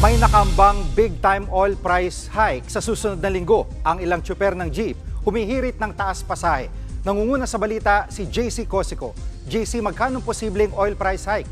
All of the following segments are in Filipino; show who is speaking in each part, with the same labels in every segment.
Speaker 1: May nakambang big-time oil price hike sa susunod na linggo. Ang ilang tsuper ng jeep humihirit ng taas pasahe. Nangunguna sa balita si JC Cosico. JC, magkano posibleng oil price hike?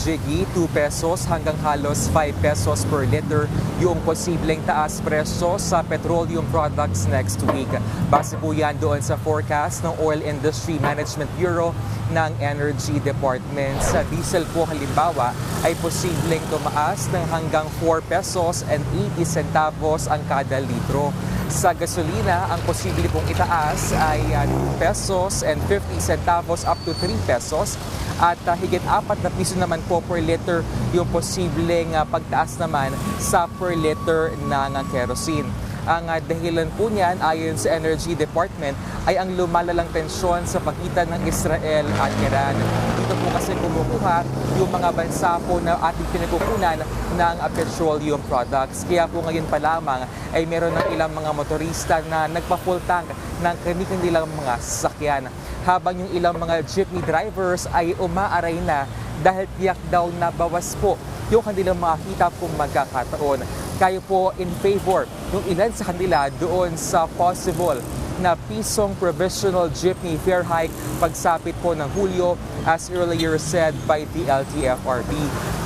Speaker 2: Jiggy, 2 pesos hanggang halos 5 pesos per liter yung posibleng taas presyo sa petroleum products next week. Base po yan doon sa forecast ng Oil Industry Management Bureau ng Energy Department. Sa diesel po halimbawa ay posibleng tumaas ng hanggang 4 pesos and 80 centavos ang kada litro. Sa gasolina, ang posible pong itaas ay 2 pesos and 50 centavos up to 3 pesos. At higit 4 na piso naman po per liter yung posibleng pagtaas naman sa per liter ng kerosene. Ang dahilan po niyan ayon sa Energy Department ay ang lumalalang tensyon sa pagitan ng Israel at Iran. Dito po kasi kumukuha yung mga bansa po na ating pinagkukunan ng petroleum products. Kaya po ngayon pa lamang ay meron ng ilang mga motorista na nagpa-full tank ng kanilang mga sasakyan. Habang yung ilang mga jeepney drivers ay umaaray na dahil tiyak daw na bawas po yung kanilang mga kita kung magkakataon. Kaya po in favor yung ilan sa kanila doon sa possible na pisong provisional jeepney fare hike pagsapit po ng Hulyo as earlier said by the LTFRB.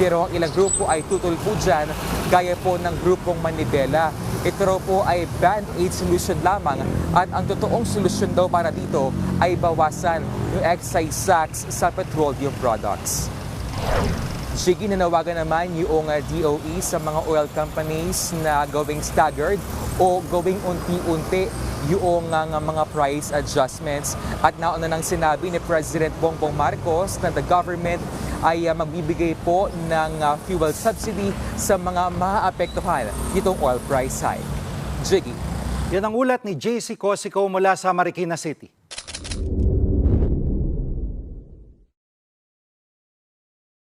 Speaker 2: Pero ang ilang grupo ay tutol po dyan gaya po ng grupong Manibela. Ito raw po ay band-aid solution lamang at ang totoong solusyon daw para dito ay bawasan yung excise tax sa petroleum products. Sige, nanawagan naman yung DOE sa mga oil companies na gawing staggered o gawing unti-unti yung mga price adjustments. At nauna nang sinabi ni President Bongbong Marcos na the government ay magbibigay po ng fuel subsidy sa mga maaapektuhan nitong oil price hike. Jiggy.
Speaker 1: Yan ang ulat ni JC Cosico mula sa Marikina City.